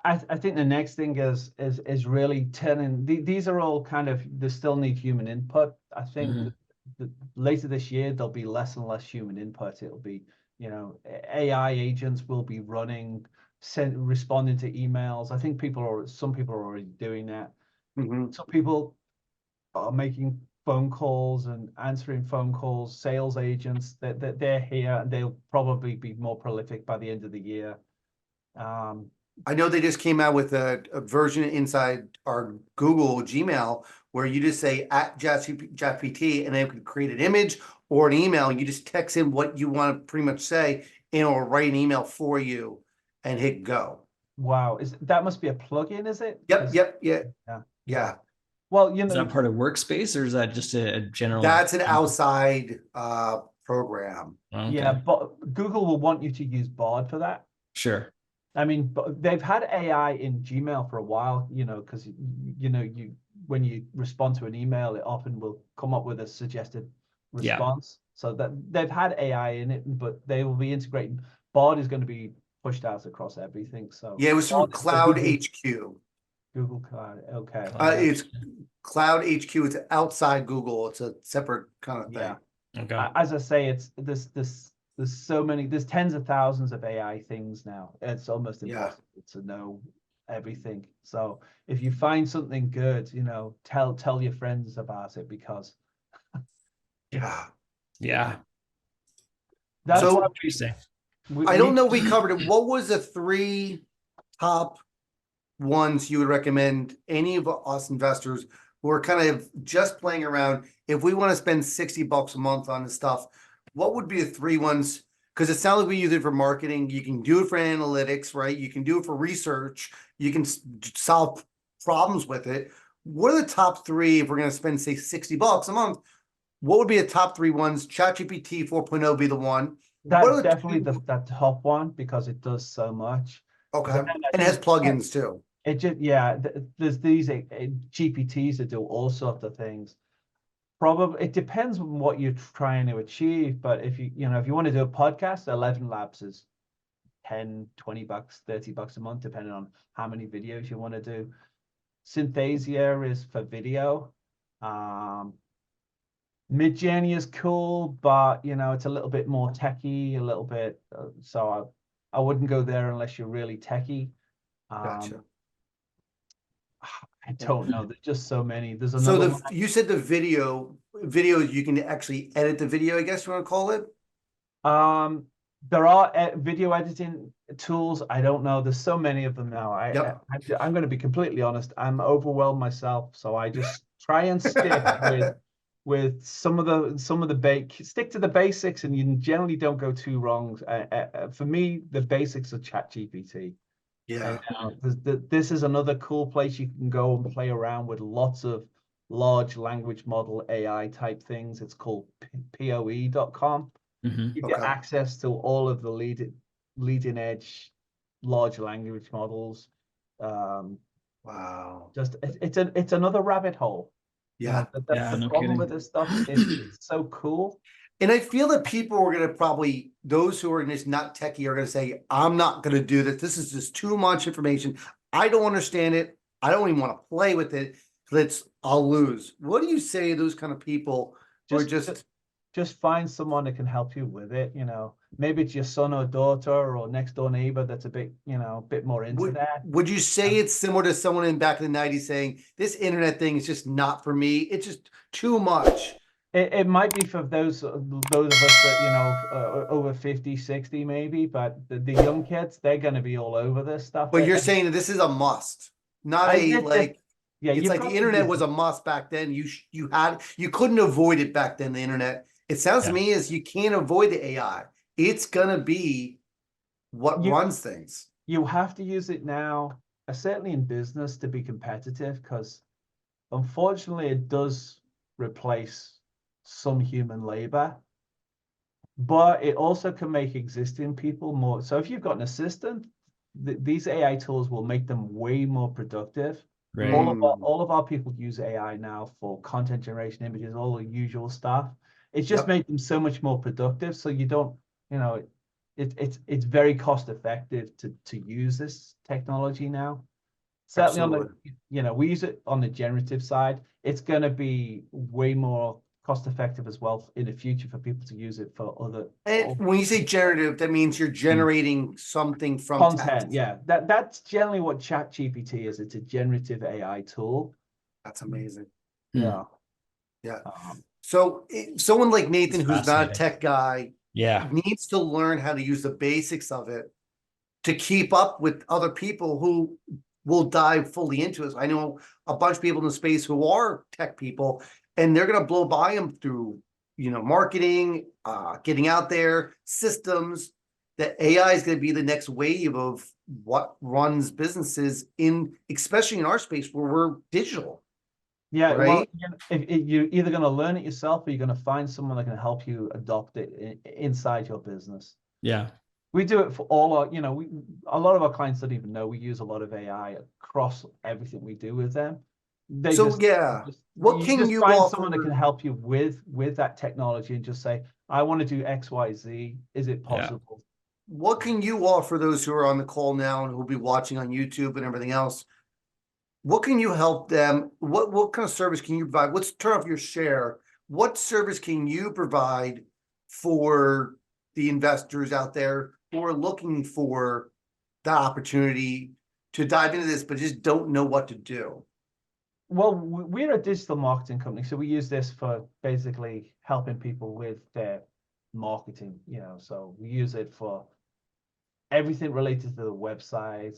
I think the next thing is really turning these are all kind of, they still need human input. I think later this year there'll be less and less human input. It'll be, AI agents will be running, responding to emails. I think some people are already doing that. Some people are making phone calls and answering phone calls. Sales agents, that they're here, and they'll probably be more prolific by the end of the year. I know they just came out with a version inside our Google Gmail where you just say @ChatGPT and then it can create an image or an email. You just text in what you want to pretty much say, and it'll write an email for you and hit go. Wow, that must be a plugin, is it? Yep. Yeah. Well, is that part of Workspace, or is that just a general? That's an outside program. Okay. Yeah, but Google will want you to use Bard for that. Sure. I mean, but they've had AI in Gmail for a while, because when you respond to an email, it often will come up with a suggested response. So that they've had AI in it, but they will be integrating. Bard is going to be pushed out across everything. So yeah, it was through Cloud HQ. Google Cloud. Okay. It's Cloud HQ. It's outside Google. It's a separate kind of thing. Yeah. Okay. As I say, it's there's so many, there's tens of thousands of AI things now. It's almost impossible to know everything. So if you find something good, tell your friends about it, because yeah. That's so what you say. I don't know. We covered it. What was the 3 top ones you would recommend any of us investors who are kind of just playing around? If we want to spend $60 a month on this stuff, what would be the 3 ones? Because it sounds like we use it for marketing. You can do it for analytics, right? You can do it for research. You can solve problems with it. What are the top 3 if we're going to spend, say, $60 a month? What would be the top 3 ones? ChatGPT 4.0 be the one. That's definitely the top one, because it does so much. Okay, and it has plugins too. It just, there's these GPTs that do all sorts of things. Probably it depends on what you're trying to achieve, but if you want to do a podcast, 11 Labs is $10, $20, $30 a month, depending on how many videos you want to do. Synthesia is for video. Midjourney is cool, but it's a little bit more techie, a little bit. So I wouldn't go there unless you're really techie. Gotcha. I don't know. There's just so many. There's another. So you said the videos you can actually edit the video, I guess you want to call it. There are video editing tools. I don't know. There's so many of them now. I'm going to be completely honest. I'm overwhelmed myself, so I just try and stick with some of the stick to the basics, and you generally don't go too wrong. For me, the basics are ChatGPT. Yeah. This is another cool place you can go and play around with lots of large language model AI type things. It's called POE.com. You get access to all of the leading edge large language models. Wow. Just it's another rabbit hole. Yeah. That's the problem with this stuff. It's so cool. And I feel that people are going to probably, those who are just not techie are going to say, I'm not going to do this. This is just too much information. I don't understand it. I don't even want to play with it. I'll lose. What do you say to those kind of people who are just find someone that can help you with it? Maybe it's your son or daughter or next door neighbor that's a bit more into that. Would you say it's similar to someone in back in the 90s saying, this internet thing is just not for me? It's just too much. It might be for those of us that, over 50, 60 maybe, but the young kids, they're going to be all over this stuff. But you're saying that this is a must, not it's like the internet was a must back then. You couldn't avoid it back then, the internet. It sounds to me as you can't avoid the AI. It's going to be what runs things. You have to use it now, certainly in business, to be competitive, because unfortunately it does replace some human labor, but it also can make existing people more. So if you've got an assistant, these AI tools will make them way more productive. Right. All of our people use AI now for content generation, images, all the usual stuff. It's just made them so much more productive. So you don't, it's very cost effective to use this technology now. Certainly on the, we use it on the generative side. It's going to be way more cost effective as well in the future for people to use it for other. And when you say generative, that means you're generating something from content. text. Yeah, that's generally what ChatGPT is. It's a generative AI tool. That's amazing. Yeah. Yeah. So someone like Nathan, It's who's not a fascinating. tech guy, needs to learn how to use the basics of it to keep up with other people who will dive fully into it. I know a bunch of people in the space who are tech people, and they're going to blow by them through, marketing, getting out there, systems. That AI is going to be the next wave of what runs businesses especially in our space where we're digital. Yeah, right. Well, if you're either going to learn it yourself or you're going to find someone that can help you adopt it inside your business. Yeah. We do it for all our, a lot of our clients don't even know we use a lot of AI across everything we do with them. What can you find offer? Someone that can help you with that technology and just say, I want to do X, Y, Z. Is it possible? What can you offer those who are on the call now and who'll be watching on YouTube and everything else? What can you help them? What kind of service can you provide? Let's turn off your share. What service can you provide for the investors out there who are looking for the opportunity to dive into this, but just don't know what to do? Well, we're a digital marketing company, so we use this for basically helping people with their marketing, so we use it for everything related to the website,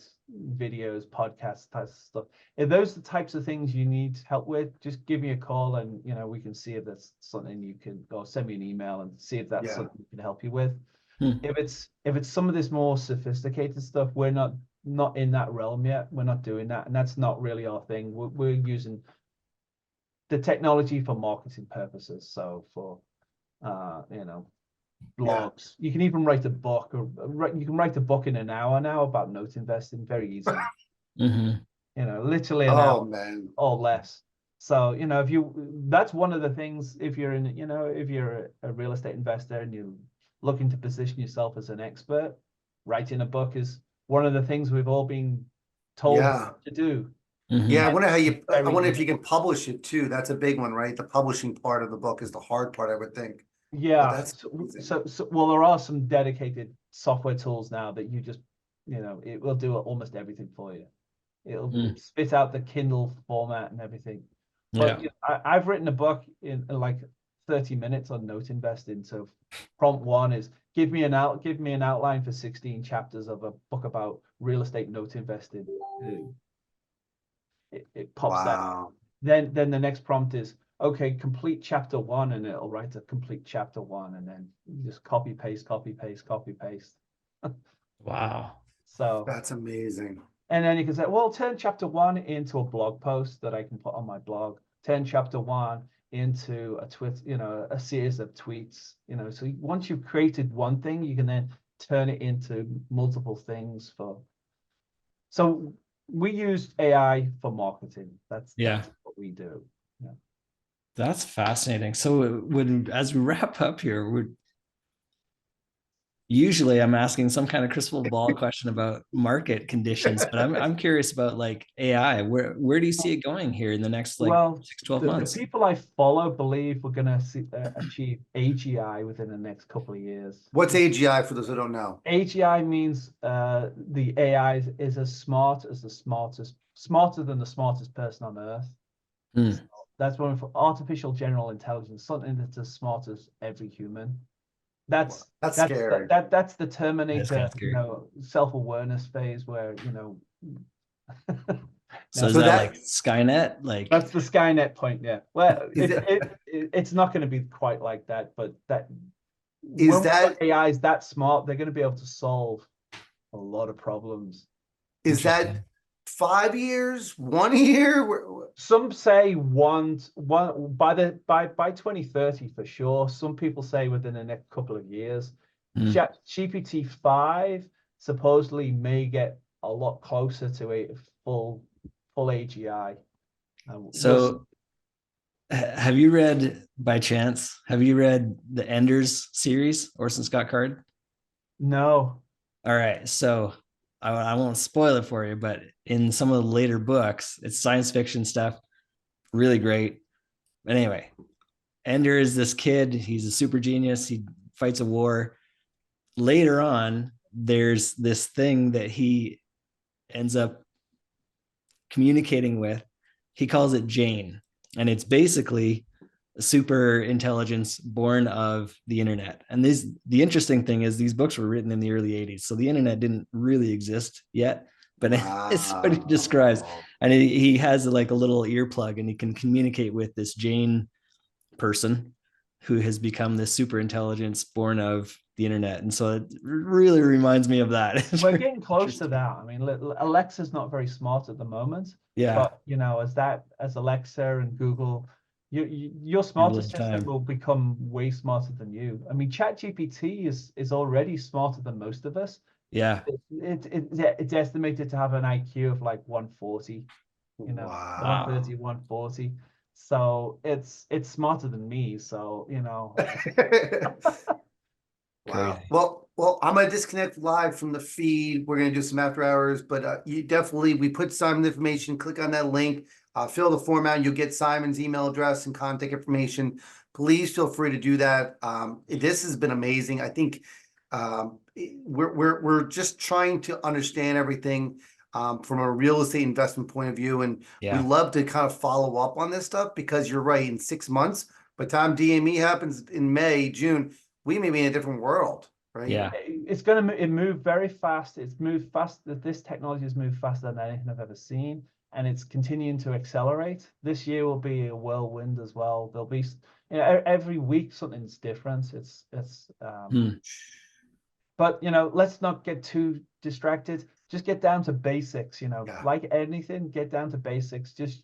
videos, podcasts, types of stuff. If those are the types of things you need help with, just give me a call and we can see if that's something you can, or send me an email and see if that's something we can help you with. If it's some of this more sophisticated stuff, we're not in that realm yet. We're not doing that, and that's not really our thing. We're using the technology for marketing purposes. So for blogs. You can even write a book, or you can write a book in an hour now about note investing. Very easy. Literally an hour, man, or less. So that's one of the things. If you're if you're a real estate investor and you're looking to position yourself as an expert, writing a book is one of the things we've all been told to do. I wonder I wonder if you can publish it too. That's a big one, right? The publishing part of the book is the hard part, I would think. Yeah. Well, there are some dedicated software tools now that you just, it will do almost everything for you. It'll spit out the Kindle format and everything. But I've written a book in like 30 minutes on note investing. So prompt one is give me an outline for 16 chapters of a book about real estate note investing. It pops that. Then the next prompt is, okay, complete chapter one, and it'll write a complete chapter one, and then you just copy paste. Wow. So that's amazing. And then you can say, well, turn chapter one into a blog post that I can put on my blog. Turn chapter one into a tweet, a series of tweets. So once you've created one thing, you can then turn it into multiple things So we use AI for marketing. That's what we do. Yeah. That's fascinating. So as we wrap up here, usually I'm asking some kind of crystal ball question about market conditions, but I'm curious about like AI. Where do you see it going here in the next 6-12 months? The people I follow believe we're going to achieve AGI within the next couple of years. What's AGI for those who don't know? AGI means the AI is as smarter than the smartest person on earth. So that's one for artificial general intelligence, something that's as smart as every human. That's scary. That's the Terminator, self-awareness phase where So is that like Skynet? Like that's the Skynet point, yeah. Well, it's not going to be quite like that, but AI is that smart, they're going to be able to solve a lot of problems. Is that 5 years, 1 year? Some say one by 2030 for sure. Some people say within the next couple of years. GPT-5 supposedly may get a lot closer to a full AGI. So have you read, by chance, the Enders series, Orson Scott Card? No. All right, so I won't spoil it for you, but in some of the later books, it's science fiction stuff, really great. But anyway, Ender is this kid. He's a super genius. He fights a war. Later on, there's this thing that he ends up communicating with. He calls it Jane, and it's basically a super intelligence born of the internet. And the interesting thing is these books were written in the early 80s, so the internet didn't really exist yet, but it's what he describes. And he has like a little earplug, and he can communicate with this Jane person who has become this super intelligence born of the internet. And so it really reminds me of that. We're getting close to that. I mean, Alexa's not very smart at the moment. Yeah. But you know, as Alexa and Google, your smarter system will become way smarter than you. I mean, ChatGPT is already smarter than most of us. Yeah. It's estimated to have an IQ of like 140, you know, wow. 130, 140. So it's smarter than me. So, you know. Wow. Well, I'm gonna disconnect live from the feed. We're gonna do some after hours, but we put Simon's information. Click on that link, fill the form out. You'll get Simon's email address and contact information. Please feel free to do that. This has been amazing. I think we're just trying to understand everything from a real estate investment point of view, and we love to kind of follow up on this stuff because you're right. In 6 months, by the time DME happens in May, June, we may be in a different world, right? Yeah. It's going to move very fast. It's moved fast. This technology has moved faster than anything I've ever seen. And it's continuing to accelerate. This year will be a whirlwind as well. There'll be, you know, every week something's different. But, you know, let's not get too distracted. Just get down to basics, you know, like anything, get down to basics. Just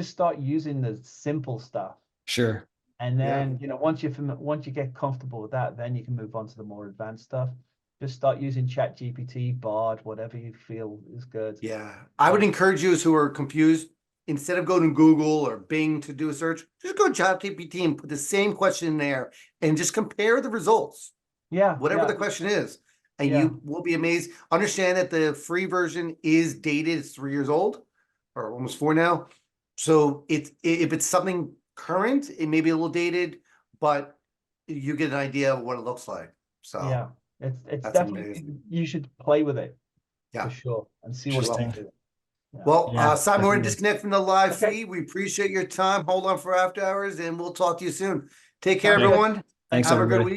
start using the simple stuff. Sure. And then, you know, once you get comfortable with that, then you can move on to the more advanced stuff. Just start using ChatGPT, Bard, whatever you feel is good. Yeah. I would encourage you who are confused, instead of going to Google or Bing to do a search, just go to ChatGPT and put the same question in there and just compare the results. Yeah. Whatever the question is. And you will be amazed. Understand that the free version is dated. It's 3 years old or almost 4 now. So if it's something current, it may be a little dated, but you get an idea of what it looks like. So yeah, it's definitely amazing. You should play with it for sure and see what it can do. Yeah. Well, Simon, we're going to disconnect from the live feed. We appreciate your time. Hold on for after hours, and we'll talk to you soon. Take care, everyone. Thanks, Have everybody. a good week.